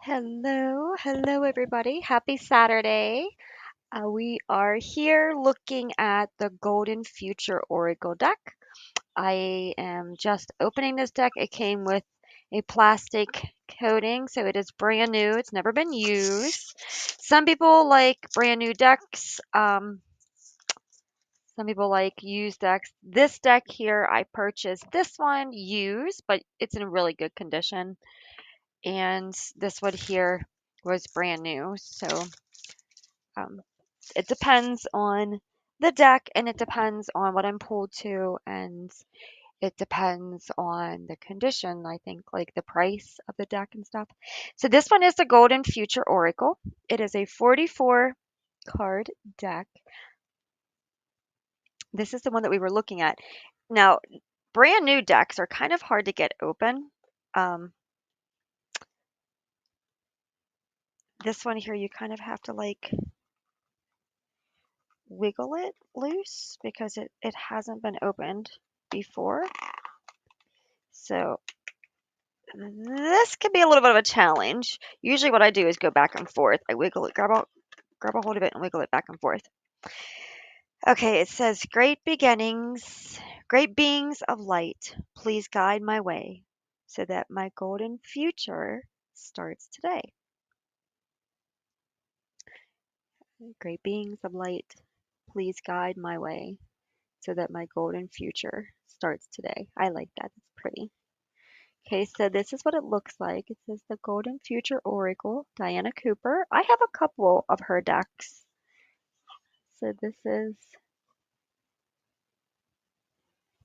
Hello everybody. Happy Saturday. We are here looking at the Golden Future Oracle deck. I am just opening this deck. It came with a plastic coating, so it is brand new. It's never been used. Some people like brand new decks. Some people like used decks. This deck here, I purchased this one used, but it's in really good condition. And this one here was brand new. So um, it depends on the deck and it depends on what I'm pulled to and it depends on the condition, I think, like the price of the deck and stuff. So this one is the Golden Future Oracle. It is a 44 card deck. This is the one that we were looking at. Now, brand new decks are kind of hard to get open. Um, this one here, you kind of have to like wiggle it loose because it hasn't been opened before. So this can be a little bit of a challenge. Usually what I do is go back and forth. I wiggle it, grab a hold of it and wiggle it back and forth. Okay, it says great beings of light, please guide my way so that my golden future starts today. Great beings of light, please guide my way so that my golden future starts today. I like that. It's pretty. Okay, so this is what it looks like. It says the Golden Future Oracle, Diana Cooper. I have a couple of her decks. So this is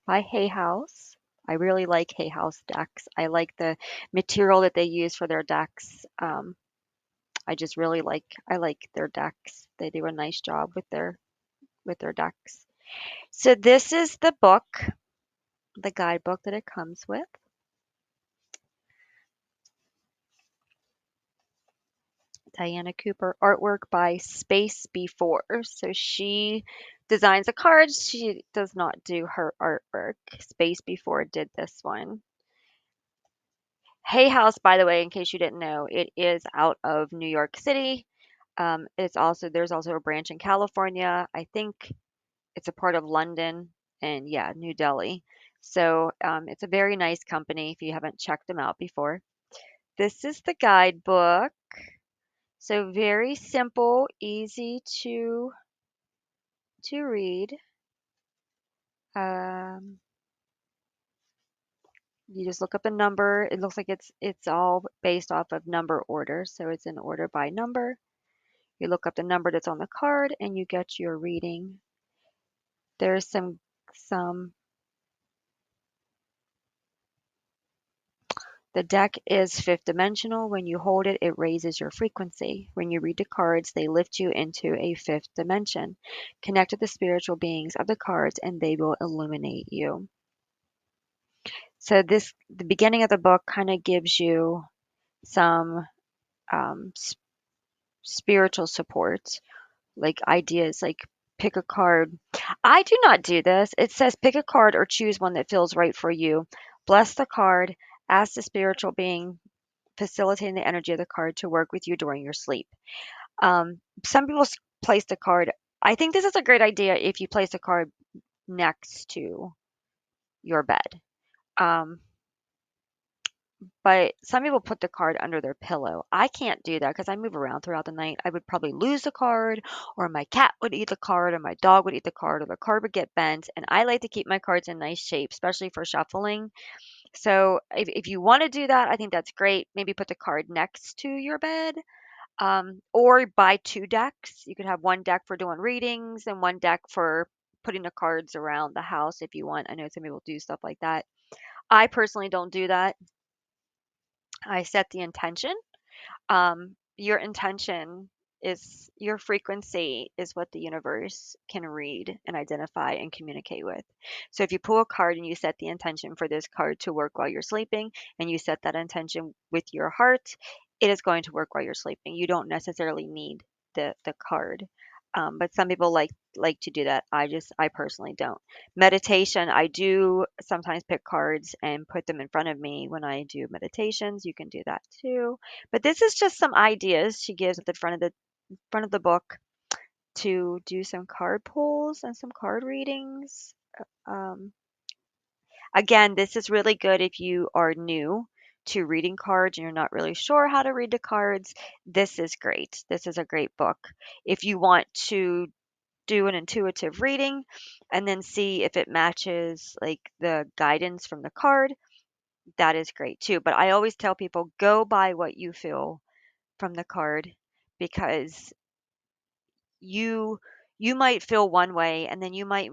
by Hay House. I really like Hay House decks. I like the material that they use for their decks. I just really I like their decks. They do a nice job with their decks. So this is the book, the guidebook that it comes with. Diana Cooper, artwork by Space Before. So she designs the cards. She does not do her artwork. Space Before did this one. Hay House, by the way, in case you didn't know, it is out of New York City. There's also a branch in California. I think it's a part of London and yeah, New Delhi. So it's a very nice company if you haven't checked them out before. This is the guidebook. So very simple, easy to read. Um, you just look up a number. It looks like it's all based off of number order, so it's in order by number. You look up the number that's on the card and you get your reading. There's some The deck is fifth dimensional. When you hold it, it raises your frequency. When you read the cards, they lift you into a fifth dimension. Connect with the spiritual beings of the cards and they will illuminate you. So the beginning of the book kind of gives you some um, spiritual support, like ideas, like pick a card. I do not do this. It says pick a card or choose one that feels right for you. Bless the card. Ask the spiritual being facilitating the energy of the card to work with you during your sleep. Some people place the card. I think this is a great idea if you place a card next to your bed. Um, But some people put the card under their pillow. I can't do that because I move around throughout the night. I would probably lose the card, or my cat would eat the card, or my dog would eat the card, or the card would get bent. And I like to keep my cards in nice shape, especially for shuffling. So if you want to do that, I think that's great. Maybe put the card next to your bed, or buy two decks. You could have one deck for doing readings and one deck for putting the cards around the house if you want. I know some people do stuff like that. I personally don't do that. I set the intention. Your intention is your frequency is what the universe can read and identify and communicate with. So if you pull a card and you set the intention for this card to work while you're sleeping and you set that intention with your heart, it is going to work while you're sleeping. You don't necessarily need the card. But some people like to do that. I personally don't. Meditation, I do sometimes pick cards and put them in front of me when I do meditations. You can do that too. But this is just some ideas she gives at the front of the book to do some card pulls and some card readings. Um, Again, this is really good if you are new to reading cards and you're not really sure how to read the cards. This is great. This is a great book. If you want to do an intuitive reading and then see if it matches like the guidance from the card, that is great too. But I always tell people go by what you feel from the card because you you might feel one way and then you might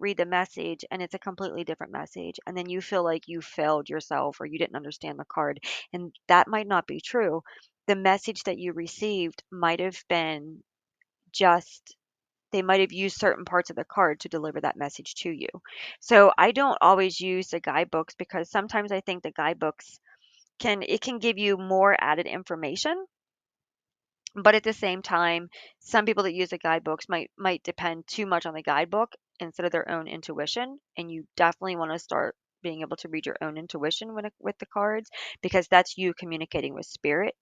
read the message and it's a completely different message and then you feel like you failed yourself or you didn't understand the card and that might not be true. The message that you received might have been just they might have used certain parts of the card to deliver that message to you. So I don't always use the guidebooks because sometimes I think the guidebooks can give you more added information, but at the same time, some people that use the guidebooks might depend too much on the guidebook instead of their own intuition, and you definitely want to start being able to read your own intuition with the cards because that's you communicating with spirit.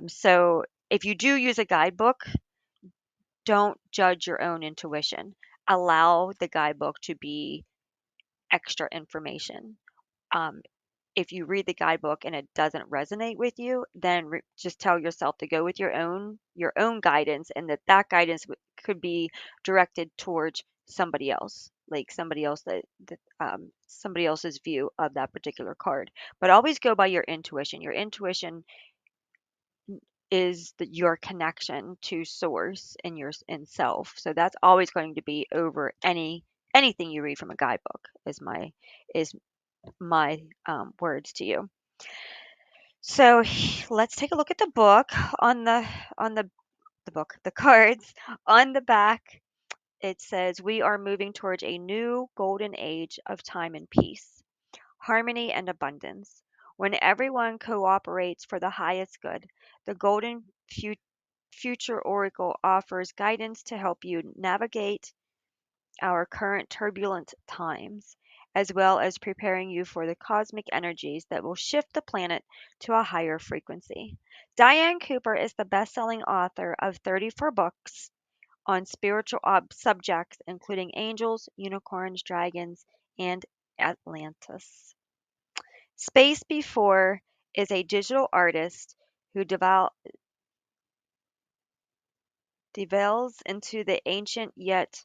So if you do use a guidebook, don't judge your own intuition. Allow the guidebook to be extra information. Um, if you read the guidebook and it doesn't resonate with you, then just tell yourself to go with your own guidance, and that guidance could be directed towards somebody else, like somebody else that somebody else's view of that particular card. But always go by your intuition. Your intuition is your connection to source and your and self. So that's always going to be over anything you read from a guidebook. Is my words to you. So let's take a look at the book on the book, the cards on the back. It says we are moving towards a new golden age of time and peace, harmony and abundance. When everyone cooperates for the highest good, the golden future oracle offers guidance to help you navigate our current turbulent times, as well as preparing you for the cosmic energies that will shift the planet to a higher frequency. Diane Cooper is the best selling author of 34 books on spiritual subjects, including angels, unicorns, dragons, and Atlantis. Space Before is a digital artist who delves into the ancient yet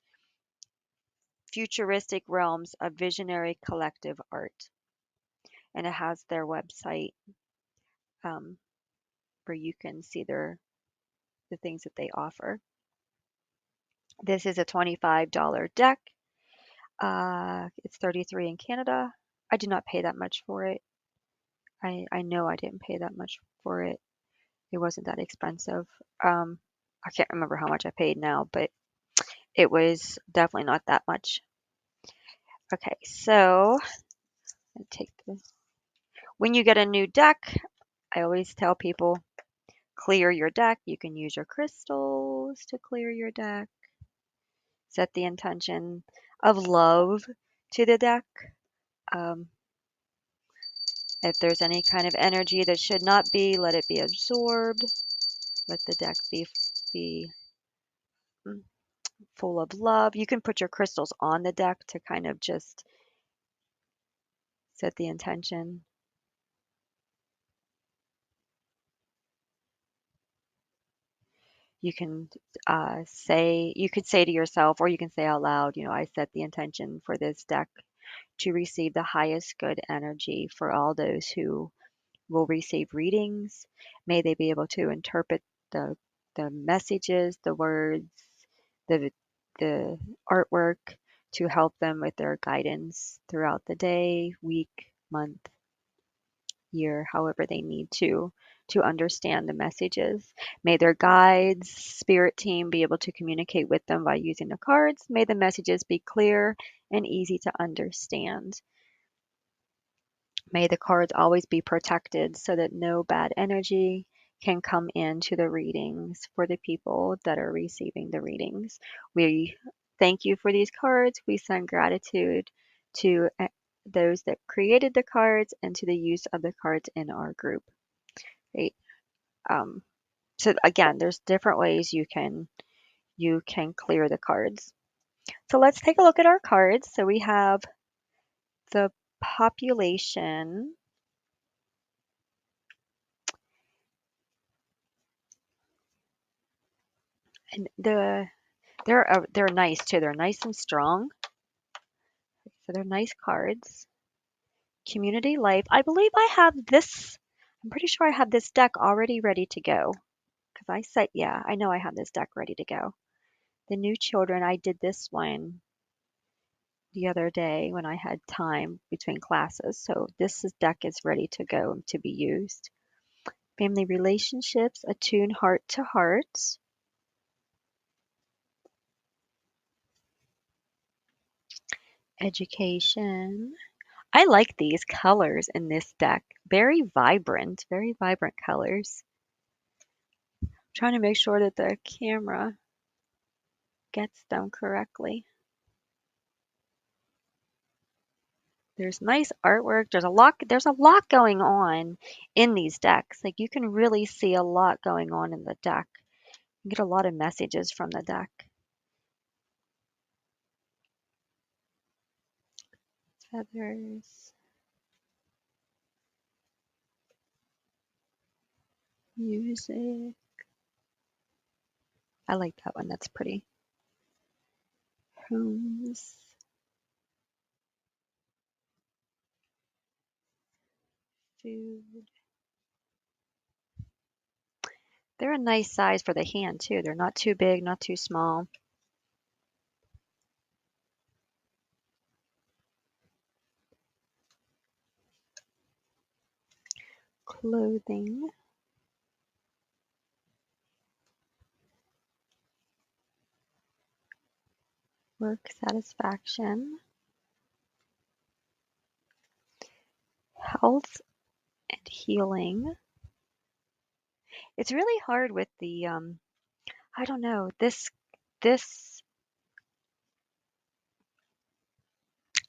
futuristic realms of visionary collective art. And it has their website um, where you can see the things that they offer. This is a $25 deck. It's 33 in Canada. I did not pay that much for it. I know I didn't pay that much for it. It wasn't that expensive. Um, I can't remember how much I paid now, but it was definitely not that much. Okay, so I take this. When you get a new deck, I always tell people clear your deck. You can use your crystals to clear your deck. Set the intention of love to the deck. Um, if there's any kind of energy that should not be, let it be absorbed. Let the deck be mm, full of love. You can put your crystals on the deck to kind of just set the intention. You can you could say to yourself, or you can say out loud, I set the intention for this deck to receive the highest good energy for all those who will receive readings. May they be able to interpret the the messages, the words, the the artwork to help them with their guidance throughout the day, week, month, year, however they need to understand the messages. May their guides, spirit team be able to communicate with them by using the cards. May the messages be clear and easy to understand. May the cards always be protected so that no bad energy can come into the readings for the people that are receiving the readings. We thank you for these cards. We send gratitude to those that created the cards and to the use of the cards in our group. Right? Um, so again, there's different ways you can clear the cards. So let's take a look at our cards. So we have the population, and they're nice too. They're nice and strong. So they're nice cards. Community life. I believe I have this. I'm pretty sure I have this deck already ready to go. Because I said, yeah, I know I have this deck ready to go. The new children, I did this one the other day when I had time between classes. So deck is ready to go to be used. Family relationships, attune heart to heart. Education. I like these colors in this deck. Very vibrant colors. I'm trying to make sure that the camera gets them correctly. There's nice artwork. There's a lot going on in these decks. Like you can really see a lot going on in the deck. You get a lot of messages from the deck. Feathers, music. I like that one. That's pretty. Homes, food. They're a nice size for the hand too. They're not too big, not too small. Clothing, work satisfaction, health and healing. It's really hard with the I don't know, this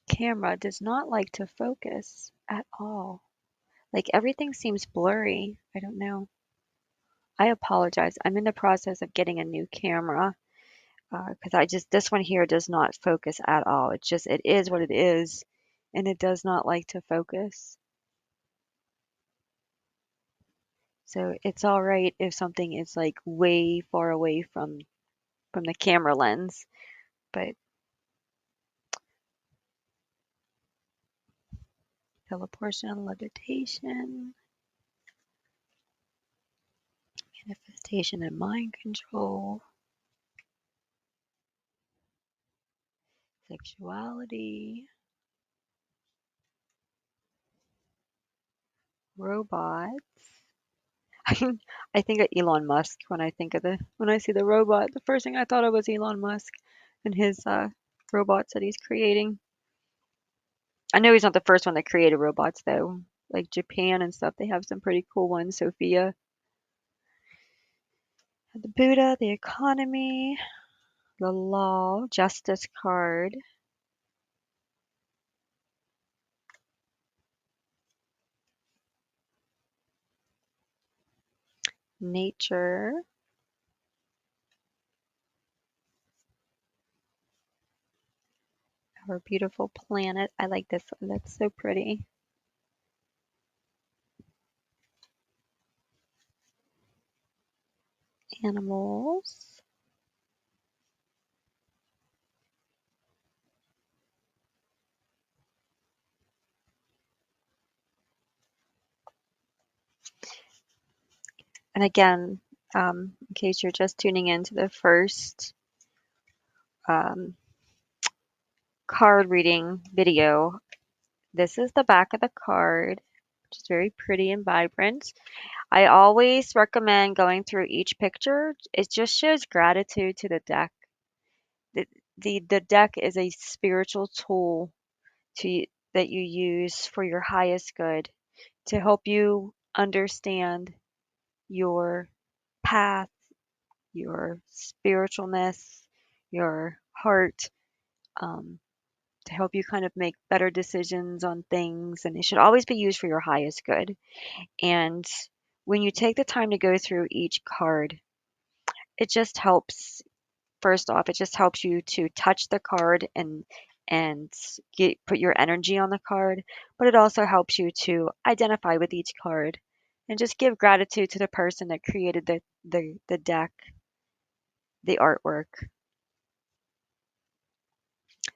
camera does not like to focus at all. Like everything seems blurry. I don't know. I apologize. I'm in the process of getting a new camera because this one here does not focus at all. It is what it is, and it does not like to focus. So it's all right if something is like way far away from the camera lens, but teleportation, levitation, manifestation, and mind control, sexuality, robots. I think of Elon Musk when when I see the robot. The first thing I thought of was Elon Musk and his robots that he's creating. I know he's not the first one that created robots though. Like Japan and stuff, they have some pretty cool ones. Sophia, the Buddha, the economy, the law, justice card, nature, our beautiful planet. I like this one. That's so pretty. Animals. And again, in case you're just tuning in to the first um, card reading video, this is the back of the card, which is very pretty and vibrant. I always recommend going through each picture. It just shows gratitude to the deck. The, the deck is a spiritual tool that you use for your highest good to help you understand your path, your spiritualness, your heart, um, to help you kind of make better decisions on things. And it should always be used for your highest good. And when you take the time to go through each card, it just helps. First off, it just helps you to touch the card and put your energy on the card, but it also helps you to identify with each card and just give gratitude to the person that created the deck, the artwork.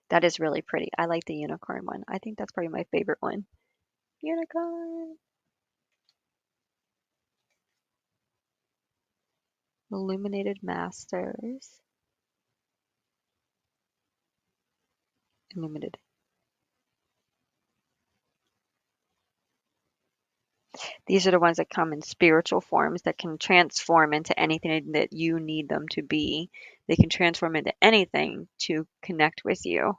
That is really pretty. I like the unicorn one. I think that's probably my favorite one. Unicorn. Illuminated Masters. Illuminated. These are the ones that come in spiritual forms that can transform into anything that you need them to be. They can transform into anything to connect with you.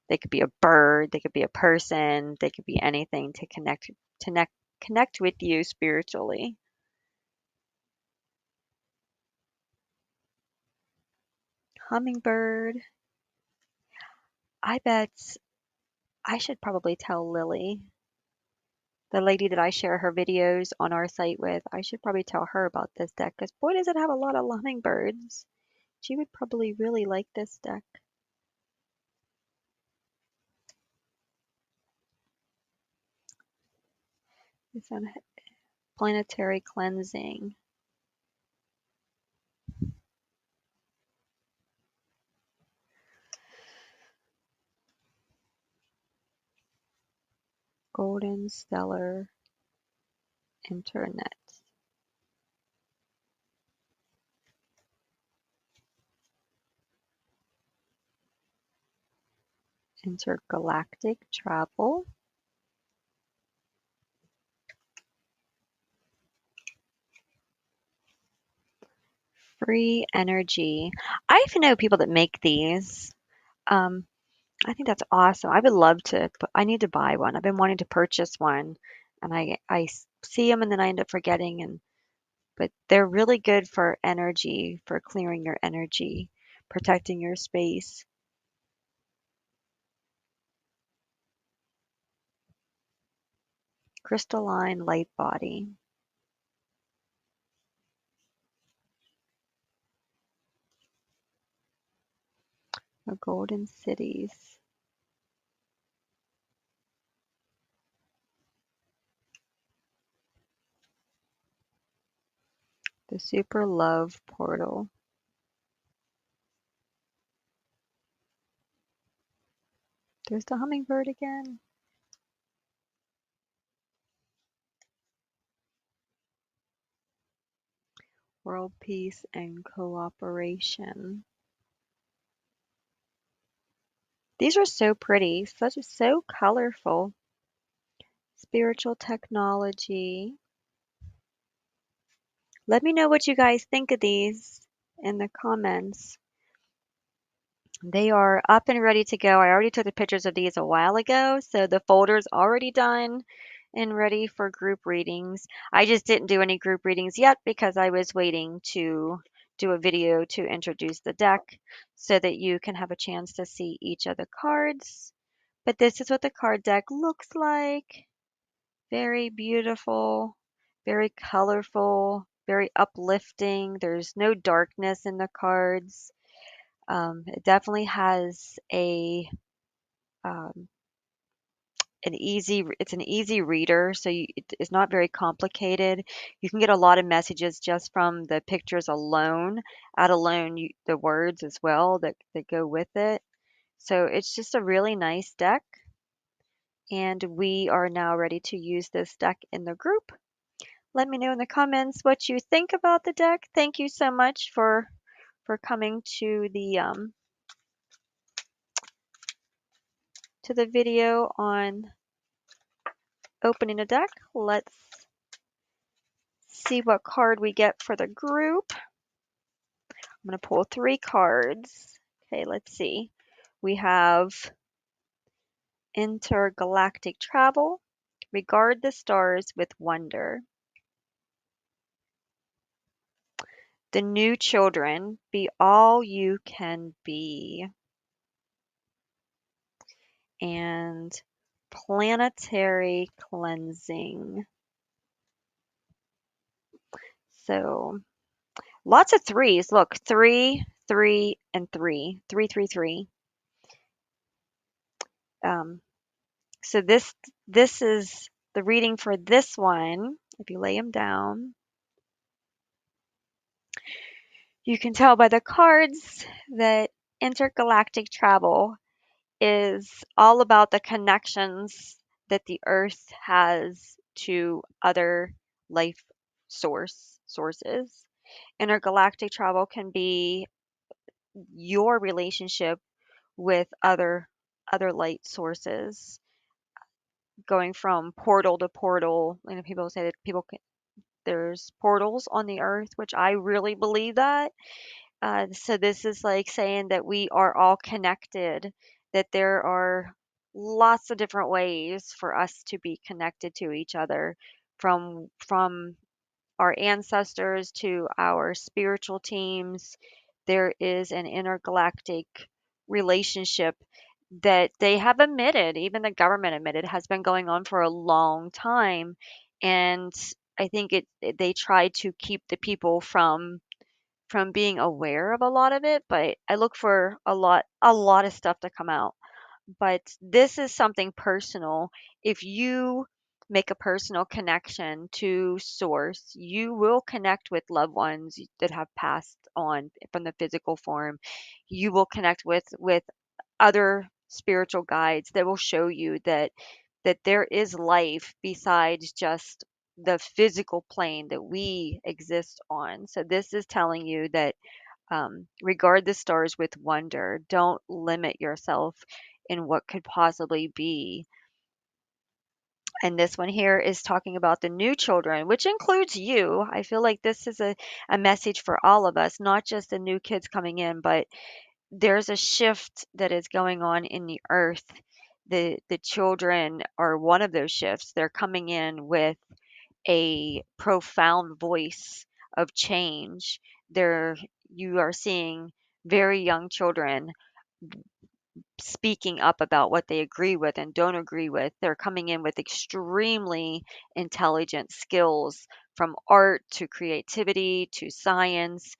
They could be a bird, they could be a person, they could be anything to connect with you spiritually. Hummingbird. I bet I should probably tell Lily, the lady that I share her videos on our site with. I should probably tell her about this deck because boy, does it have a lot of hummingbirds. She would probably really like this deck. It's on planetary cleansing. Golden stellar internet. Intergalactic travel. Free energy. I even know people that make these. Um, I think that's awesome. I would love to, but I need to buy one. I've been wanting to purchase one, and see them and then I end up forgetting. But they're really good for energy, for clearing your energy, protecting your space. Crystalline light body. The golden cities. The super love portal. There's the hummingbird again. World peace and cooperation. These are so pretty, so colorful. Spiritual technology. Let me know what you guys think of these in the comments. They are up and ready to go. I already took the pictures of these a while ago, so the folder's already done and ready for group readings. I just didn't do any group readings yet because I was waiting to do a video to introduce the deck so that you can have a chance to see each of the cards. But this is what the card deck looks like. Very beautiful, very colorful, very uplifting. There's no darkness in the cards. It definitely has um, it's an easy reader, so it's not very complicated. You can get a lot of messages just from the pictures alone, add alone the words as well that go with it. So it's just a really nice deck, and we are now ready to use this deck in the group. Let me know in the comments what you think about the deck. Thank you so much for coming to the video on opening a deck. Let's see what card we get for the group. I'm going to pull 3 cards. Okay, let's see. We have Intergalactic Travel, Regard the Stars with Wonder, The new children, be all you can be. And planetary cleansing. So lots of threes. Look, three, three, and three. Three, three, three. Um, so this is the reading for this one. If you lay them down, you can tell by the cards that intergalactic travel is all about the connections that the earth has to other life sources. Intergalactic travel can be your relationship with other light sources, going from portal to portal. You know, people say that there's portals on the earth, which I really believe that. So this is like saying that we are all connected, that there are lots of different ways for us to be connected to each other, from our ancestors to our spiritual teams. There is an intergalactic relationship that they have admitted, even the government admitted, has been going on for a long time. And I think they try to keep the people from being aware of a lot of it, but I look for a lot of stuff to come out. But this is something personal. If you make a personal connection to source, you will connect with loved ones that have passed on from the physical form. You will connect with other spiritual guides that will show you that there is life besides just the physical plane that we exist on. So this is telling you that regard the stars with wonder. Don't limit yourself in what could possibly be. And this one here is talking about the new children, which includes you. I feel like this is a message for all of us, not just the new kids coming in, but there's a shift that is going on in the earth. The children are one of those shifts. They're coming in with a profound voice of change. There you are seeing very young children speaking up about what they agree with and don't agree with. They're coming in with extremely intelligent skills, from art to creativity to science.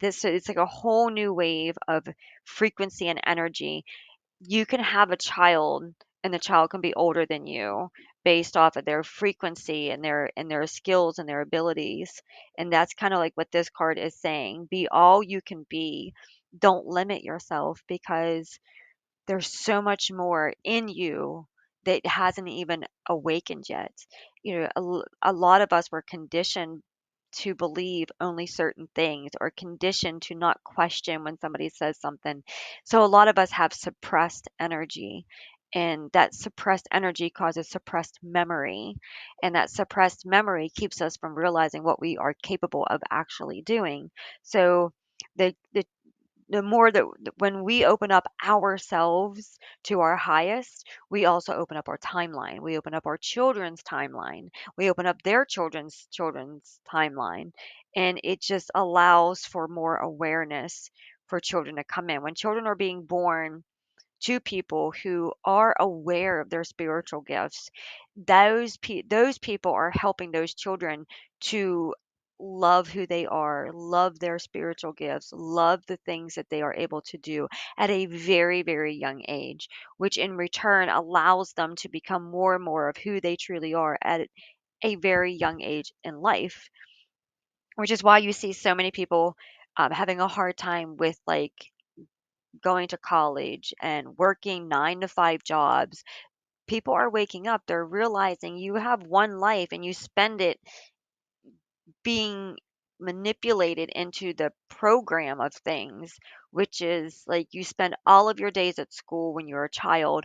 This so it's like a whole new wave of frequency and energy. You can have a child, and the child can be older than you based off of their frequency and their skills and their abilities. And that's kind of like what this card is saying. Be all you can be. Don't limit yourself, because there's so much more in you that hasn't even awakened yet. You know, a lot of us were conditioned to believe only certain things, or conditioned to not question when somebody says something. So a lot of us have suppressed energy, and that suppressed energy causes suppressed memory, and that suppressed memory keeps us from realizing what we are capable of actually doing. So the more when we open up ourselves to our highest, we also open up our timeline. We open up our children's timeline. We open up their children's timeline. And it just allows for more awareness for children to come in. When children are being born to people who are aware of their spiritual gifts, those people are helping those children to love who they are, love their spiritual gifts, love the things that they are able to do at a very, very young age, which in return allows them to become more and more of who they truly are at a very young age in life, which is why you see so many people having a hard time with like going to college and working 9 to 5 jobs. People are waking up. They're realizing you have one life and you spend it being manipulated into the program of things, which is like you spend all of your days at school when you're a child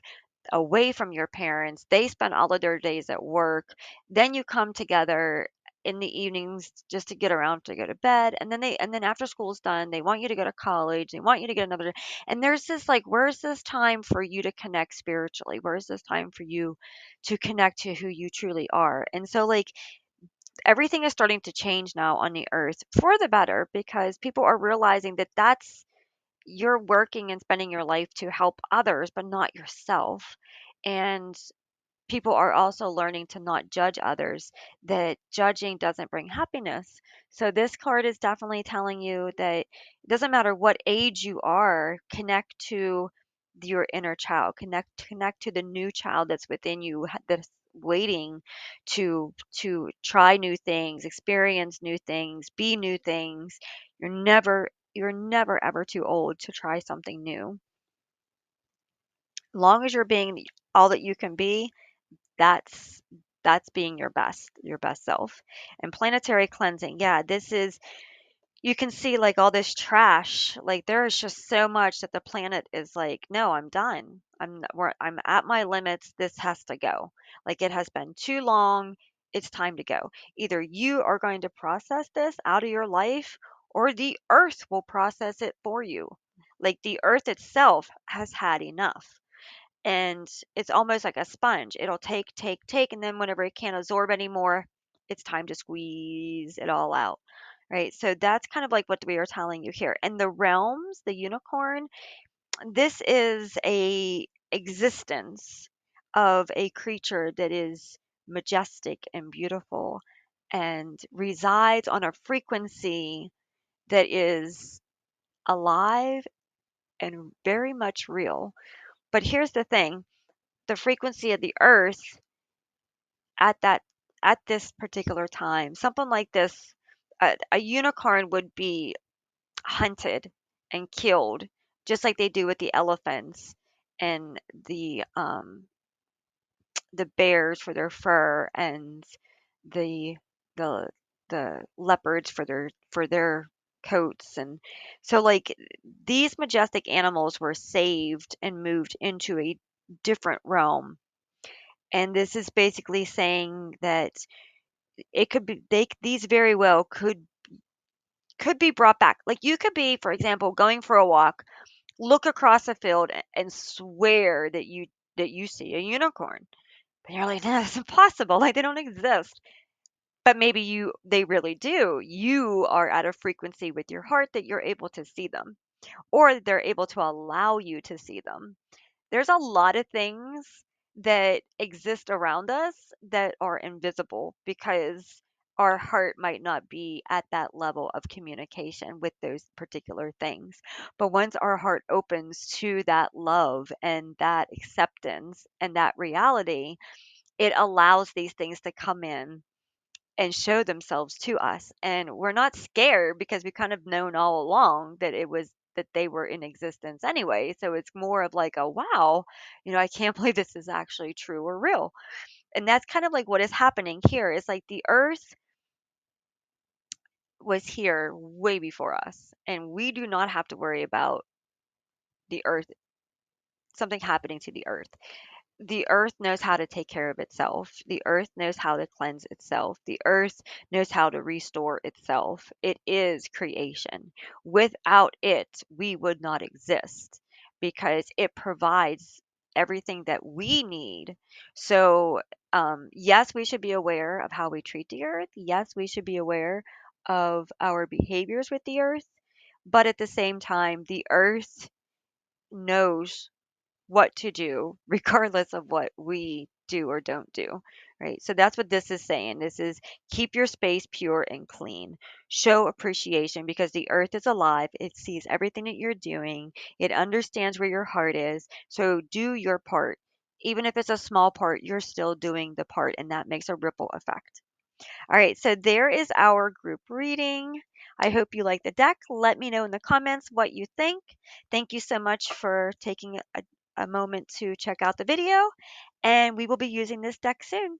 away from your parents. They spend all of their days at work. Then you come together in the evenings just to get around to go to bed. And then after school's done, they want you to go to college. They want you to get another. And there's this like, where's this time for you to connect spiritually? Where's this time for you to connect to who you truly are? And so like everything is starting to change now on the earth for the better because people are realizing that you're working and spending your life to help others, but not yourself. And people are also learning to not judge others, that judging doesn't bring happiness. So this card is definitely telling you that it doesn't matter what age you are, connect to your inner child, connect to the new child that's within you that's waiting to try new things, experience new things, be new things. You're never ever too old to try something new. Long as you're being all that you can be, that's that's being your best self. And planetary cleansing, yeah, this is, you can see like all this trash, like there is just so much that the planet is like, no, I'm done, I'm at my limits, this has to go. Like it has been too long, it's time to go. Either you are going to process this out of your life, or the earth will process it for you. Like the earth itself has had enough, and it's almost like a sponge. It'll take, take, take, and then whenever it can't absorb anymore, it's time to squeeze it all out. Right? So that's kind of like what we are telling you here. And the realms, the unicorn, this is a existence of a creature that is majestic and beautiful and resides on a frequency that is alive and very much real. But here's the thing, the frequency of the earth at that at this particular time, something like this, a unicorn would be hunted and killed just like they do with the elephants and the bears for their fur, and the the the leopards for their coats. And so like these majestic animals were saved and moved into a different realm. And this is basically saying that it could be, these very well could be brought back. Like you could be, for example, going for a walk, look across a field and swear that you see a unicorn. But you're like, no, that's impossible. Like they don't exist. But maybe they really do. You are at a frequency with your heart that you're able to see them, or they're able to allow you to see them. There's a lot of things that exist around us that are invisible because our heart might not be at that level of communication with those particular things. But once our heart opens to that love and that acceptance and that reality, it allows these things to come in and show themselves to us. And we're not scared because we kind of known all along that they were in existence anyway. So it's more of like a wow, I can't believe this is actually true or real. And that's kind of like what is happening here. It's like the earth was here way before us, and we do not have to worry about the earth, something happening to the earth. The earth knows how to take care of itself. The earth knows how to cleanse itself. The earth knows how to restore itself. It is creation. Without it, we would not exist because it provides everything that we need. So, yes, we should be aware of how we treat the earth. Yes, we should be aware of our behaviors with the earth. But at the same time, the earth knows what to do regardless of what we do or don't do, right? So that's what this is saying. This is keep your space pure and clean. Show appreciation because the earth is alive. It sees everything that you're doing. It understands where your heart is. So do your part. Even if it's a small part, you're still doing the part, and that makes a ripple effect. All right, so there is our group reading. I hope you like the deck. Let me know in the comments what you think. Thank you so much for taking a moment to check out the video, and we will be using this deck soon.